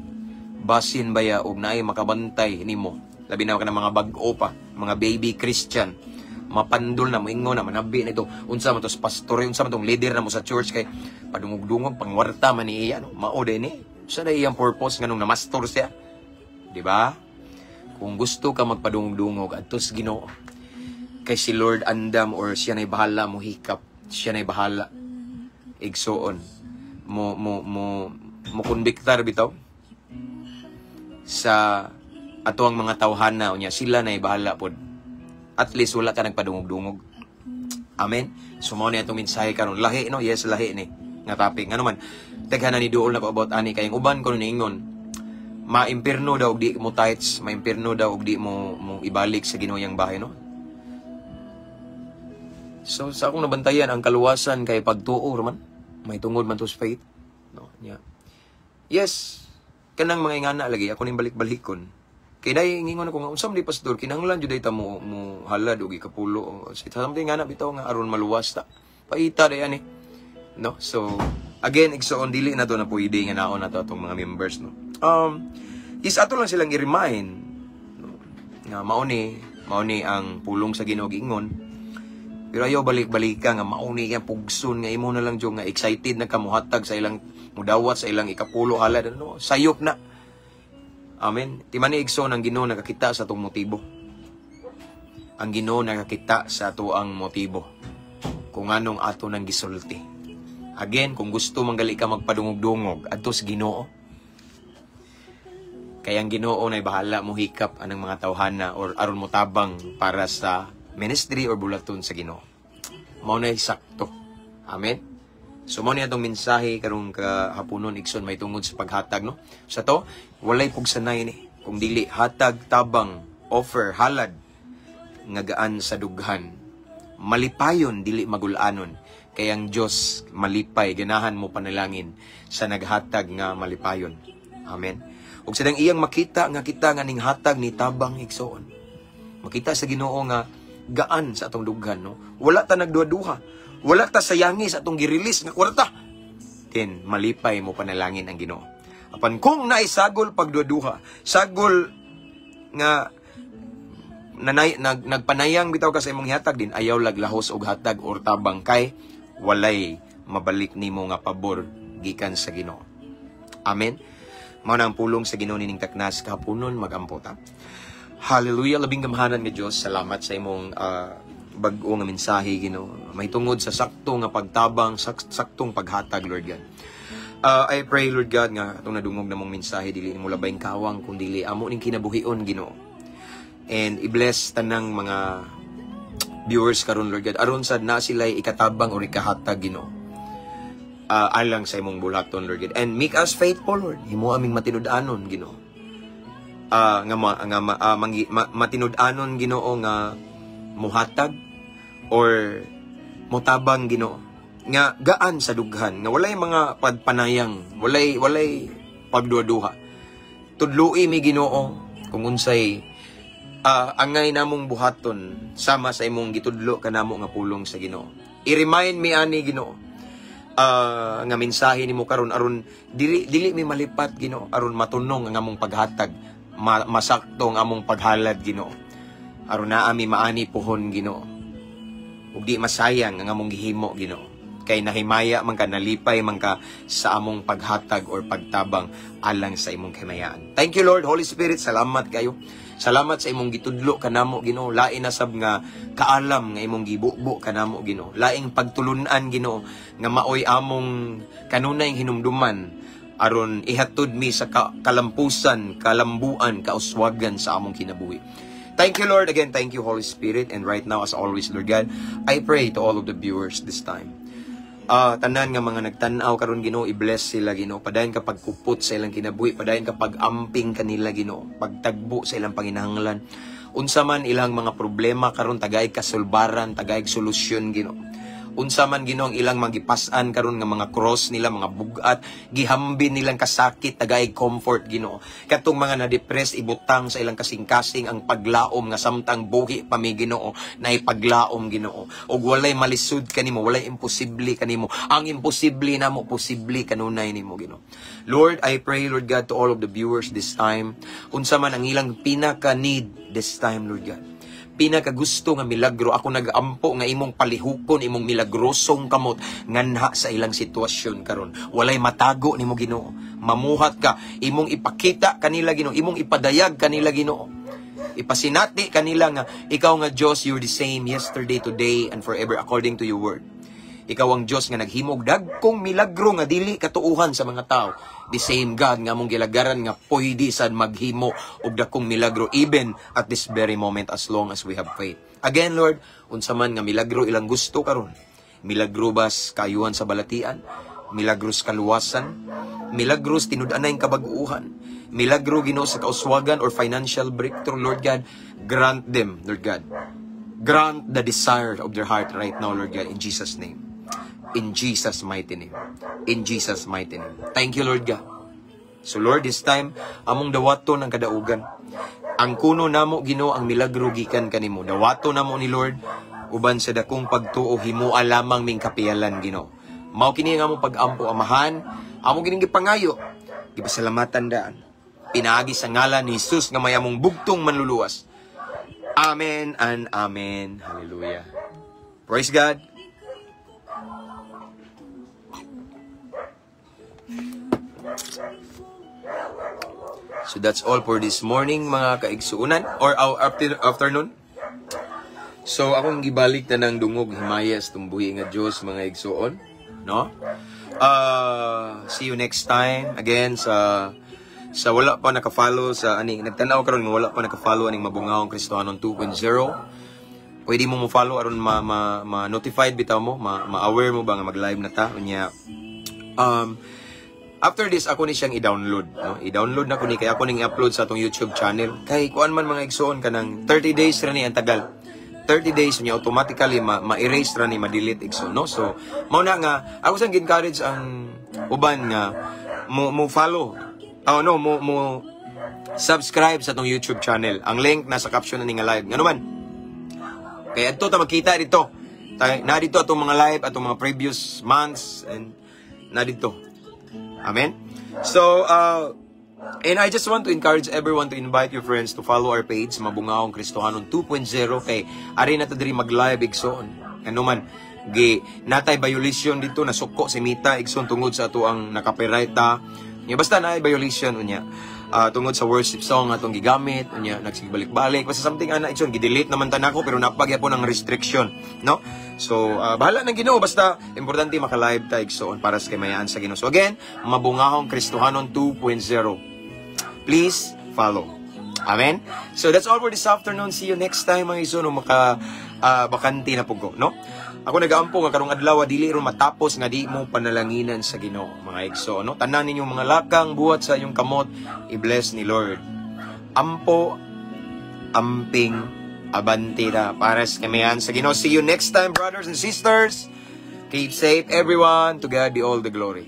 basin baya og naay makabantay nimo. Labi na kanang mga bag-o pa, mga baby Christian. Mapandol na, moingon na, manabi na ito. Unsa man tos pastor, unsa man tong leader na mo sa church kay padungog-dungog, pangwarta man ni iya, no? Mao din sa na iyang purpose nga nung na-master siya. Di ba? Kung gusto ka magpadungog-dungog, adto sa Ginoo. kay si Lord andam or siya na'y bahala mo hikap, siya na'y bahala igsuon mo konbiktar bitaw sa ato ang mga tawhana unya, sila na'y bahala pod. At least wala ka nagpadungog-dungog. Amen. So mo ni atong mensahe karon, lahi no, yes lahi ni nga topic. Ngano man daghan ni duol na ko about ani kay uban ko niingon maimpirno daw og di mo tights, maimpirno daw og di mo ibalik sa Ginoo yang bahay no. So sa akong nabantayan ang kaluwasan kay pagtuo man, may tungod man to sa faith no. Yeah. Yes, kanang mga ingana lagi ako ning balik-balikon. Kay dai ingon ako nga unsam di pastor kinahanglan jud ta mo halad og ikapulo. Something nga na bitaw nga aron maluwas ta. Paita day ani. No? So again, igsoon dili na to na pwede nga naon na to atong mga members no. Is ato lang silang i-remind no, nga mauni ang pulong sa Ginoo giingon. Pero ayo balik-balika nga mauni nga pugson nga imo na lang jud nga excited na kamuhatag sa ilang mudawat sa ilang ikapulo halad no. Sayop na. Amen. Di man igsoon ang Ginoo nakakita sa atong motibo. Ang Ginoo nakakita sa ato ang motibo. Kung anong ato nang gisulti. Again, kung gusto manggali ka magpadungog-dungog adto sa Ginoo. Kaya ang Ginoo nay bahala mo hikap anang mga tawhana or aron mo tabang para sa ministry or bulaton sa Ginoo. Mao nay sakto. Amen. So mo ni atong mensahe karong kahaponon igsoon may tungod sa paghatag no. Sa to, walay pugsanay ni kung dili hatag, tabang, offer, halad nga gaan sa dughan. Malipayon dili magulanon. Kay ang Dios malipay ganahan mo panalangin sa naghatag nga malipayon. Amen. Ug sadang iyang makita nga kita nga ning hatag ni tabang igsoon. Makita sa Ginoo nga gaan sa atong dughan no. Wala ta nagduha-duha. Wala ta sayangi sa atong gi-release nga kwarta. Then malipay mo panalangin ang Ginoo. Apan kung naisagol pagduduha, sagol nga nagpanayang bitaw ka sa imong hatag din ayaw laglahos og hatag or tabang kay walay mabalik nimo nga pabor gikan sa Ginoo. Amen. Mao na ang pulong sa Ginoo nining taknas kahaponon magampo ta. Hallelujah, labing gamhanan nga Dios. Salamat sa imong bag-o nga mensahe Ginoo. May tungod sa sakto nga pagtabang, saktong paghatag Lord God. I pray Lord God nga atong nadungog namong mensahe dili nimo labayng kawang kun dili amo ning kinabuhion Ginoo. And i-bless tanang mga viewers karon Lord God aron sad na sila ikatabang o ikahatag Ginoo. Alang sa imong bulaton Lord God. And make us faithful Lord. Himo aming matinud-anon Ginoo. Matinud-anon Ginoo nga muhatag or mutabang Ginoo nga gaan sa dughan nga walay mga pagpanayang walay pagduha-duha tudloi mi Ginoo kung unsay angay namong buhaton sama sa imong gitudlo kanamo nga pulong sa Ginoo. I-remind mi ani Ginoo nga mensahe nimo karon aron dili mi malipat Ginoo aron matunong ang among paghatag masakto ang among paghalad Ginoo. Aron na ami maani pohon Ginoo. Ug di masayang ang among gihimo Ginoo. Kay nahimaya man ka nalipay man ka sa among paghatag or pagtabang alang sa imong kamayaan. Thank you Lord, Holy Spirit, salamat kayo. Salamat sa imong gitudlo kanamo Ginoo. Lain na sab nga kaalam nga imong gibubo kanamo Ginoo. Laing pagtulunan Ginoo nga maoy among kanunay hinumduman aron ihatod mi sa kalampusan, kalambuan, kauswagan sa among kinabuhi. Thank you, Lord. Again, thank you, Holy Spirit. And right now, as always, Lord God, I pray to all of the viewers this time. Tanan nga mga nagtanaw karon Ginoo, i-bless sila Ginoo. Padayon ka pagkupot sa ilang kinabuhi, padayon ka pag-amping kanila Ginoo, pagtagbo sa ilang panginahanglan. Unsa man ilang mga problema karon tagay kasulbaran, tagay solusyon Ginoo. Unsa man Ginoo ang ilang magipas-an karon nga mga cross nila, mga bugat, gihambin nilang kasakit, tagay comfort Ginoo. Katong mga na-depress ibutang sa ilang kasing-kasing ang paglaom nga samtang buhi pa mi Ginoo, na ipaglaom Ginoo. Ug walay malisud kanimo, walay imposible kanimo. Ang imposible namo posible kanunay nimo Ginoo. Lord, I pray Lord God to all of the viewers this time. Unsa man ang ilang pinaka need this time Lord God. Pinakagusto nga milagro ako nagampo nga imong palihukon imong milagrosong kamot nganha sa ilang sitwasyon karon. Walay matago nimo Ginoo. Mamuhat ka imong ipakita kanila Ginoo, imong ipadayag kanila Ginoo. Ipasinati kanila nga, ikaw nga Diyos, you're the same yesterday, today, and forever according to your word. Ikaw ang Diyos nga naghimog dagkong milagro nga dili katuuhan sa mga tao. The same God nga mong gilagaran nga pwede sad maghimo og dakong milagro even at this very moment as long as we have faith. Again, Lord, unsa man nga milagro ilang gusto karon. Milagro bas kayuhan sa balatian, milagros kaluwasan, milagros tinud-anay kabaguuhan, milagro Ginoo sa kauswagan or financial breakthrough, Lord God, grant them, Lord God. Grant the desire of their heart right now, Lord God, in Jesus' name. In Jesus' mighty name. In Jesus' mighty name. Thank you, Lord God. So, Lord, this time, among dawato ng kadaugan. Ang kuno namo, Ginoo, ang milagro gikan kanimo. Dawato namo ni Lord, uban sa dakong pagtuo, himua lamang ming kapiyalan, Ginoo. Mao kini nga mo pag-ampo, Amahan, amo kining gipangayo. Gipasalamatan daan. Pinaagi sa ngalan ni Jesus nga mayamong bugtong manluluwas. Amen and amen. Hallelujah. Praise God. So that's all for this morning, mga kaigsuunan or afternoon. So akong gibalik na ng dungog himayas tumbuhi nga Diyos, mga igsuon, no? See you next time again sa wala pa naka-follow sa aning nagtanaw karon nga wala pa naka-follow aning Mabungahong Kristohanon 2.0. Pwede mo follow aron ma-notified bitaw mo, ma-aware mo ba nga mag-live na ta unya. After this, ako ni siyang i-download. No? I-download na ko ni, kaya ako ning i-upload sa atong YouTube channel. Kay kuan man mga igsoon ka ng 30 days ra ni ang tagal. 30 days niya automatically ma-erase ra ni, ma-delete igsoon. No? So, mao na nga, ako sang encourage ang uban nga mo follow. Mo subscribe sa atong YouTube channel. Ang link nasa caption na ni nga live. Ngano man. Kaya adto ta makita dito. Na dito atong mga live, atong mga previous months and na dito. Amen. So, and I just want to encourage everyone to invite your friends to follow our page, Mabungahong Kristohanon 2.0. Kay, ari na ta diri mag-live, igsoon. Ano man, natay violation dito, nasuko si Mita, igsoon, tungod sa ato ang nakapiright ta. Basta na violation, unya. Tungod sa worship song atong gigamit, unya, nagsigbalik-balik. Basta something, igsoon, gidelete naman ta nako pero napagya po ng restriction, no? So, bahala ng Ginoo, basta importante maka-live ta igsoon para sa kamayaan sa Ginoo. So again, Mabungahong Kristohanon 2.0. Please follow. Amen. So that's all for this afternoon. See you next time mga igsoon, bakanti na pugo, no? Ako nagaampo nga karong adlaw dili ron matapos nga di mo panalanginan sa Ginoo, mga igsoon, no? Tanan ninyong mga lakang buhat sa inyong kamot, i-bless ni Lord. Ampo, amping, abantira para sa kamayan sa Ginoo. See you next time, brothers and sisters. Keep safe, everyone. To God be all the glory.